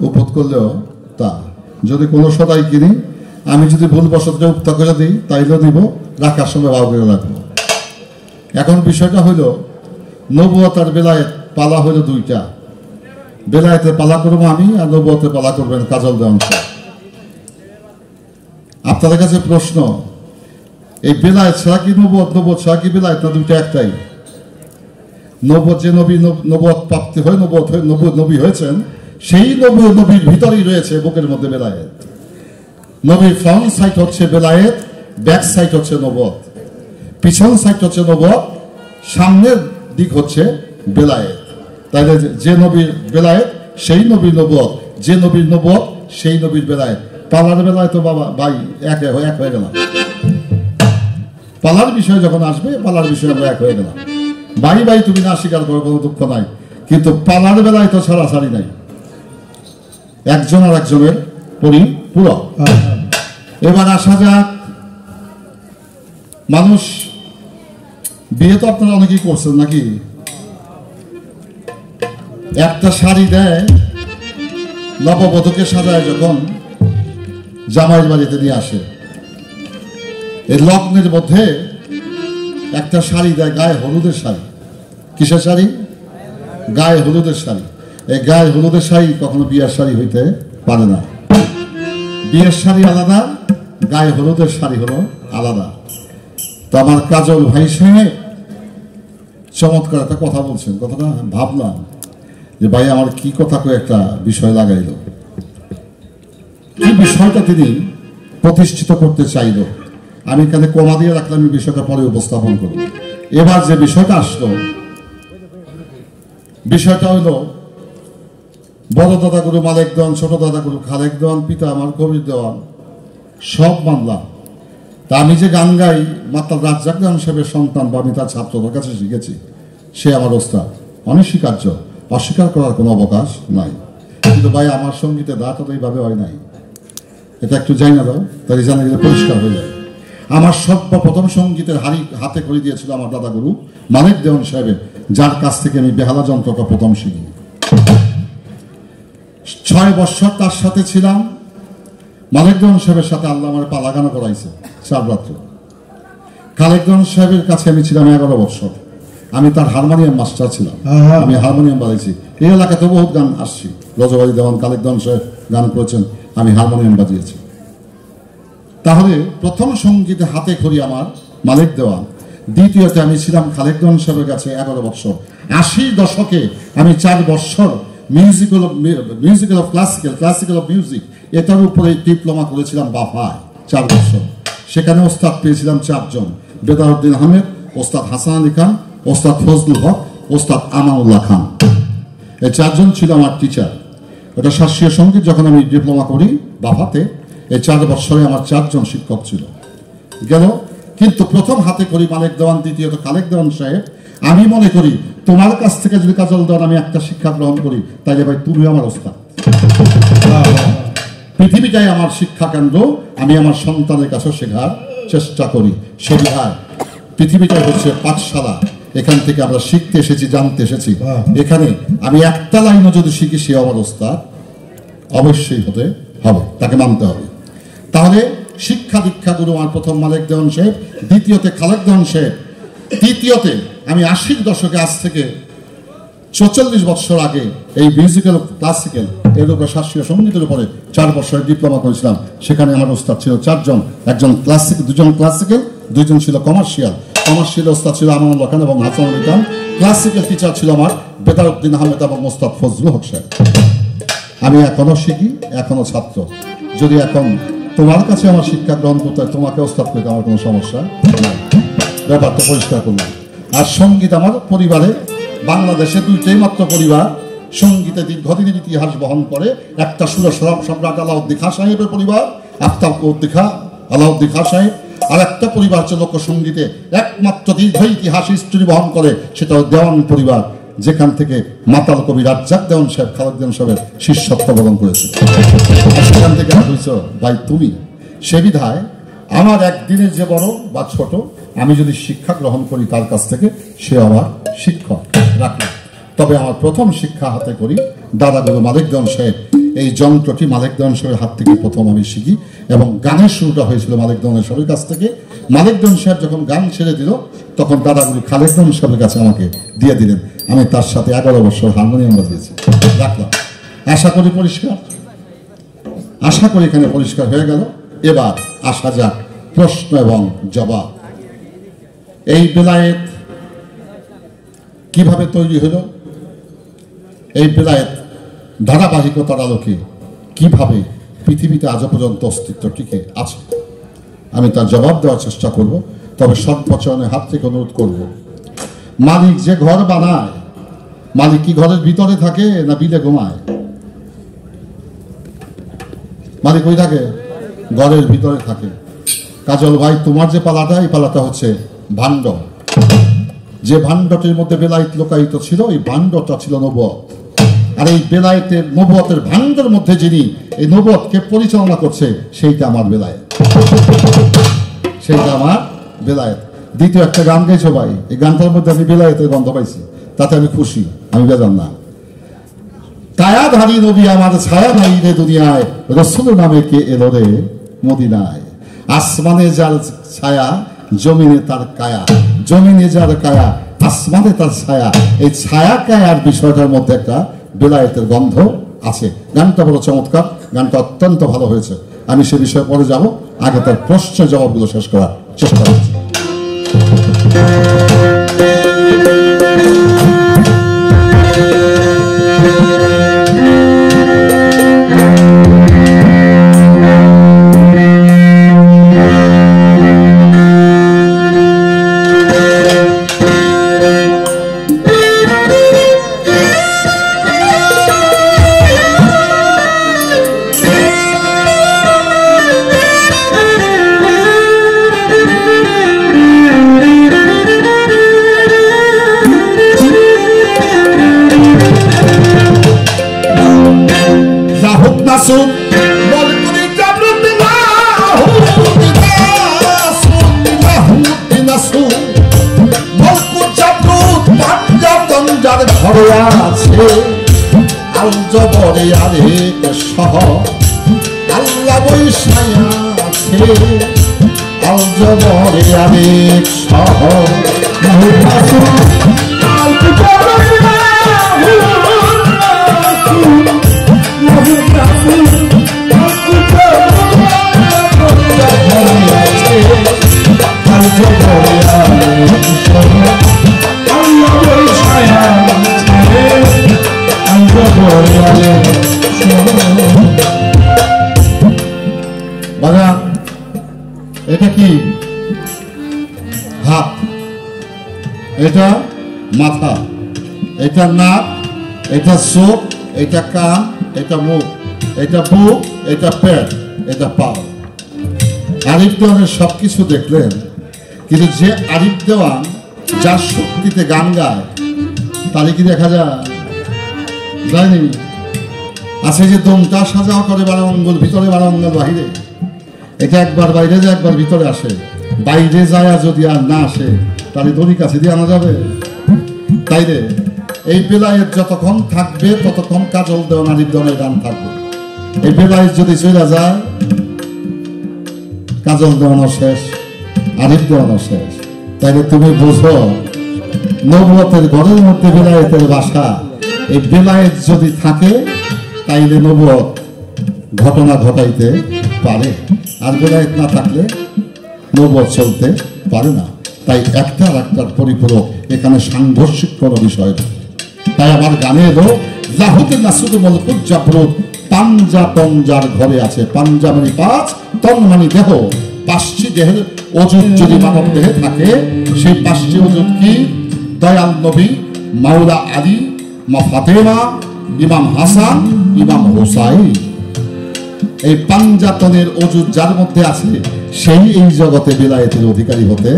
উপত করলেও তা যদি কোনো সদাই কিনি আমি যদি ভুলবশত উক্তা করে দিই তাইলেও দিব, রাখার সময় বাউ করে রাখবো। এখন বিষয়টা হইল নবুয়ত আর বেলায়েত পালা হইল দুইটা। বেলায়েতে পালা করবো আমি, আর নবুয়তে পালা করবেন কাজল দেওয়ান সাহেব। আপনাদের কাছে প্রশ্ন, এই বেলায়েত ছাড়া কি নবুয়ত, নবুয়ত ছাড়া কি বেলায়েত, না দুইটা একটাই? নবুয়ত যে নবী নবুয়ত প্রাপ্তি হয়ে নবী হয়েছেন, সেই নবীর ভিতরেই রয়েছে বুকের মধ্যে বেলায়েত। নবীর ফ্রন্ট সাইড হচ্ছে বেলায়েত, ব্যাক সাইড হচ্ছে নবুয়ত। পিছন সাইড হচ্ছে নবুয়ত, সামনের দিক হচ্ছে বেলায়েত। তাহলে যে নবীর বেলায়েত সেই নবীর নবুয়ত, যে নবীর নবুয়ত সেই নবীর বেলায়েত। পালার বেলায় তো বাবা ভাই এক হয়ে গেলাম। পালার বিষয় যখন আসবে, পালার বিষয়ে আমরা এক হয়ে গেলাম। ভাই ভাই তুমি না স্বীকার করো, কোনো দুঃখ নাই, কিন্তু পালার বেলায় তো ছাড়াছাড়ি নাই, একজন আর একজনের পরিপূরক। এবার আসা যাক, মানুষ বিয়ে তো আপনারা অনেকেই করছেন নাকি? একটা শাড়ি দেয় নববধূকে সাজায়, যখন জামাইয়ের বাড়িতে নিয়ে আসে, এই লগ্নের মধ্যে একটা শাড়ি দেয়, গায়ে হলুদের শাড়ি। কিসের শাড়ি? গায়ে হলুদের শাড়ি। এই গায়ে হলুদের শাড়ি কখনো বিয়ের শাড়ি হইতে পারে না। বিয়ের শাড়ি আলাদা, গায়ে হলুদের শাড়ি হলো আলাদা। তো আমার কাজল ভাই সাহেব চমৎকার একটা কথা বলছেন, কথাটা ভাবলাম যে ভাই আমার কি কথা করে একটা বিষয় লাগাইল, কি বিষয়টা তিনি প্রতিষ্ঠিত করতে চাইল। আমি এখানে কমা দিয়ে রাখলাম, এই বিষয়টা পরে উপস্থাপন করব। এবার যে বিষয়টা আসলো, বিষয়টা হইল বড় দাদা গুরু মালিক দেওয়ান, ছোট দাদা গুরু খালেক দেওয়ান, পিতা আমার কবির দেওয়ান, সব মানলাম। তা আমি যে গান গাই মাত্র রাজ্জাক দেওয়ান সাহেবের সন্তান বা আমি তার ছাত্রদের কাছে শিখেছি, সে আমার ওস্তাদ, অনস্বীকার্য, অস্বীকার করার কোনো অবকাশ নাই। কিন্তু ভাই আমার সঙ্গীতে দাঁড়াটা তো এইভাবে হয় নাই, এটা একটু যাই না দাও, তাই জানা গেলে পরিষ্কার হয়ে যায়। আমার সর্বপ্রথম সঙ্গীতের হাতে করে দিয়েছিল আমার দাদা গুরু মালিক দেওয়ান সাহেবের, যার কাছ থেকে আমি বেহালা যন্ত্রটা প্রথম শিখি। 6 বছর তার সাথে ছিলাম। মালিক দেওয়ান সাহেবের সাথে আল্লাহ আমার পালা গান করাইছে 4 রাত্র। খালেক দেওয়ান সাহেবের কাছে আমি ছিলাম 11 বছর। আমি তার হারমোনিয়াম মাস্টার ছিলাম, আমি হারমোনিয়াম বাজাইছি। এই এলাকাতে বহুত গান আসছি, রজবাড়ি দেওয়ান, খালেক দেওয়ান সাহেব গান করেছেন, আমি হারমোনিয়াম বাজিয়েছি। তাহলে প্রথম সঙ্গীতে হাতে খড়ি আমার মালিক দেওয়ান। দ্বিতীয়তে আমি ছিলাম খালেক দেওয়ান সাহেবের কাছে 11 বছর। 80 দশকে আমি 4 বছর musical of classical of music, এটার উপরে ডিপ্লোমা করেছিলাম বাফায় 4 বছর। সেখানে ওস্তাদ পেয়েছিলাম 4 জন, বেদারউদ্দিন আহমেদ, ওস্তাদ হাসান আলী খান, ওস্তাদ ফজলুল হক, ওস্তাদ আমানুল্লাহ খান। এই 4 জন ছিল আমার টিচার। ওটা শাস্ত্রীয় সঙ্গীত যখন আমি ডিপ্লোমা করি বাফাতে, এই 4 বছরে আমার 4 জন শিক্ষক ছিল গেল। কিন্তু প্রথম হাতে করি মালিক দেওয়ান, দ্বিতীয়ত খালেক দেওয়ান সাহেব। আমি মনে করি তোমার কাছ থেকে যদি কাজল দেওয়ান আমি একটা শিক্ষা গ্রহণ করি, তাইলে ভাই তুমি আমার ওস্তাদ। পৃথিবীটাই আমার শিক্ষা কেন্দ্র, আমি আমার সন্তানের কাছে শেখার চেষ্টা করি। সেবিধায় পৃথিবীটাই হচ্ছে পাঠশালা, এখান থেকে আমরা শিখতে এসেছি, জানতে এসেছি। এখানে আমি একটা লাইনও যদি শিখি, সে আমার ওস্তাদ অবশ্যই হতে হবে, তাকে মানতে হবে। তাহলে শিক্ষা দীক্ষা গুরু আমার প্রথম মালিক দেওয়ান সাহেব, দ্বিতীয়তে খালেক দেওয়ান সাহেব, তৃতীয়তে আমি 80 দশকে, আজ থেকে 44 বছর আগে এই মিউজিক্যাল ক্লাসিক্যাল এর উপরে শাস্ত্রীয় সঙ্গীতের উপরে 4 বছরের ডিপ্লোমা করেছিলাম। সেখানে আমার ওস্তাদ ছিল 4 জন, একজন ক্লাসিক, 2 জন ক্লাসিক্যাল, 2 জন ছিল কমার্শিয়াল। কমার্শিয়াল ওস্তাদ ছিল আমানুল্লাহ খান এবং হাসান আলী খান। ক্লাসিক্যাল টিচার ছিল আমার বেদারউদ্দিন আহমেদ এবং ওস্তাদ ফজলুল হক সাহেব। আমি এখনো শিখি, এখনো ছাত্র। যদি এখন তোমার কাছে আমার শিক্ষা গ্রহণ করতে হয়, তোমাকে ওস্তাদ পেতে আমার কোনো সমস্যা নাই, ব্যাপারটা পরিষ্কার করলাম। আর সঙ্গীত আমার পরিবারে, বাংলাদেশে 2টাই মাত্র পরিবার সঙ্গীতে দীর্ঘদিনের ইতিহাস বহন করে। একটা ছিল সম্রাট আলাউদ্দিন খাঁ সাহেবের পরিবার, আফতাব আলাউদ্দিন খাঁ সাহেব। আর একটা পরিবার হচ্ছে লোকসঙ্গীতে একমাত্র দীর্ঘ ইতিহাস হিস্ট্রি বহন করে, সেটা দেওয়ান পরিবার, যেখান থেকে মাতাল কবি রাজ্জাক দেওয়ান সাহেব খালেক দেওয়ান সাহেবের শিষ্যত্ব বহন করেছে। সেখান থেকে হয়েছ ভাই তুমি। সে বিধায় আমার একদিনের যে বড় বা ছোট, আমি যদি শিক্ষা গ্রহণ করি তার কাছ থেকে, সে আমার শিক্ষক রাখলাম। তবে আমার প্রথম শিক্ষা হাতে করি দাদা গুরু মালিক দেওয়ান সাহেব। এই যন্ত্রটি মালিক দেওয়ান সাহেবের হাত থেকে প্রথম আমি শিখি এবং গানের শুরুটা হয়েছিল মালিক দেওয়ান সাহেবের কাছ থেকে। মালিক দেওয়ান সাহেব যখন গান ছেড়ে দিল তখন দাদাগুলি খালেক দেওয়ান সাহেবের কাছে আমাকে দিয়ে দিলেন। আমি তার সাথে 11 বছর হারমোনিয়াম বাজিয়েছি, রাখলাম। আশা করি পরিষ্কার, আশা করি এখানে পরিষ্কার হয়ে গেল। এবার আসা যাক প্রশ্ন এবং জবাব। এই বেলায়েত কিভাবে তৈরি হলো, এই বেলায়েত ধারাবাহিকতার আলোকে কিভাবে পৃথিবীতে আজ পর্যন্ত অস্তিত্ব টিকে আছে, আমি তার জবাব দেওয়ার চেষ্টা করব। তবে সর্বচরণের হাত থেকে অনুরোধ করব, মালিক যে ঘর বানায়, মালিক কি ঘরের ভিতরে থাকে না বিলে ঘুমায়? মালিক ওই থাকে, ঘরের ভিতরে থাকে। কাজল ভাই, তোমার যে পালাটা, এই পালাটা হচ্ছে ভাণ্ড। যে ভাণ্ডটির মধ্যে বেলায়েত লোকায়িত ছিল, এই ভাণ্ডটা ছিল নবুয়ত। আর এই বেলায়েতের নবুয়তের ভাণ্ডের মধ্যে যিনি এই নবুয়তকে পরিচালনা করছে, সেইটা আমার বেলায়েত, সেইটা আমার বেলায়েত। দ্বিতীয় একটা গান গেছো ভাই, এই গানটার মধ্যে আমি বেলায়েতের গন্ধ পাইছি, তাতে আমি খুশি, আমি বেজান না। কায়াধারী নবী আমার ছায়া নাই রে দুনিয়ায়, রসুল নামে কে এলো রে মদিনায়। আসমানে যার ছায়া, জমিনে তার কায়া, জমিনে যার কায়া, আসমানে তার ছায়া। এই ছায়া কায়ার বিষয়টার মধ্যে একটা বেলায়েতের গন্ধ আছে। গানটা বড় চমৎকার, গানটা অত্যন্ত ভালো হয়েছে। আমি সে বিষয়ে পরে যাব, আগে তার প্রশ্ন জবাবগুলো শেষ করার চেষ্টা করছি। আল্লাহ বৈশায়া আছে আলজবরে আরেক শহর। বাবা, এটা কি? হাত, এটা মাথা, এটা নাক, এটা চোখ, এটা কান, এটা মুখ, এটা বুক, এটা পেট, এটা পা। আরিফ দেওয়ানের সবকিছু দেখলেন, কিন্তু যে আরিফ দেওয়ান যার শক্তিতে গান গায়, তাহলে কি দেখা যায়? যায়নি। আছে যে দমটা সাজাও করে 12 অঙ্গুল ভিতরে, 12 অঙ্গুল বাহিরে। এটা একবার বাইরে যায়, একবার ভিতরে আসে। বাইরে যায় যদি আর না আসে, তাহলে দড়ি কাছে দিয়ে আনা যাবে? তাই রে, এই বেলায়েত যতক্ষণ থাকবে ততক্ষণ কাজল দেওয়ান আরিফ দেওয়ানের গান থাকবে। এই বেলায়েত যদি চলে যায়, কাজল দেওয়ানো শেষ, আরিফ দেওয়ানো শেষ। তাইলে তুমি বুঝো, নবুয়তের ঘরের মধ্যে বেলায়েতের বাসা। এই বেলায়েত যদি থাকে, তাইলে নবুয়ত ঘটনা ঘটাইতে পারে। আর বেলায়েত না থাকলে নবুয়ত চলতে পারে না। তাই একটার একটার পরিপূরক, এখানে সাংঘর্ষিক কোনো বিষয় নেই। তাই আমার গানে এলো লাহুতে নাসুদ মলকুত জাবরুত, পাঞ্জা তঞ্জার ঘরে আছে। পাঞ্জা মানে 5, তন মানে দেহ। 5টি দেহের ওজুদ যদি মানব দেহে থাকে, সেই 5টি ওজুদ কি? দয়াল নবী, মাওলা আলী, মা ফাতেমা, ইমাম হাসান, ইমাম হুসাইন। এই পাঞ্জাতনের ওজুদ যার মধ্যে আছে, সেই এই জগতে বেলায়েতের অধিকারী হতে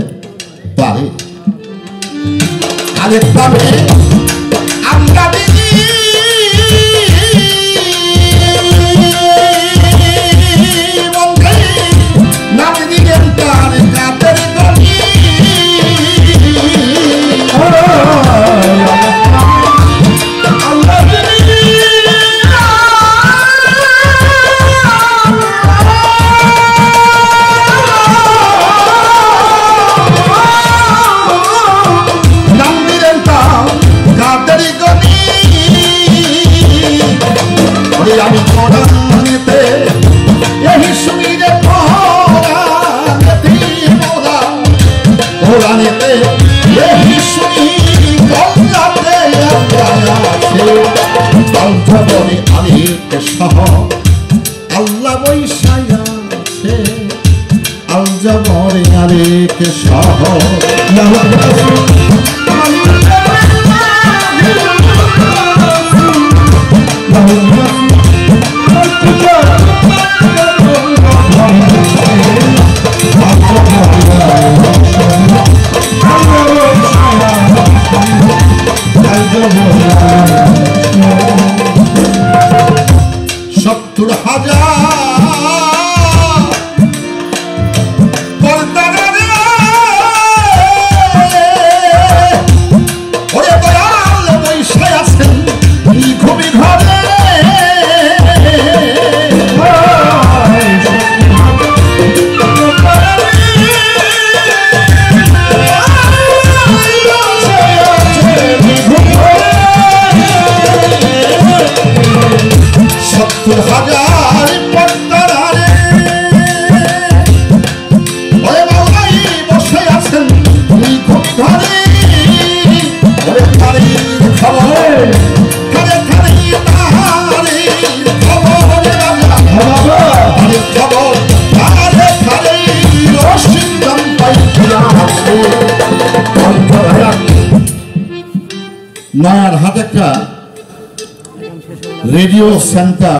পারে। আরেকটা বলি আমি কোরআনেতে এই শুনিরে কোরআনেতে এই শুনি বাংলাতে বলি আলিকে সহ আল্লাহ বৈশায়া আছে আল জবরে আলিকে সহ নয়ার হাতে একটা রেডিও সেন্টার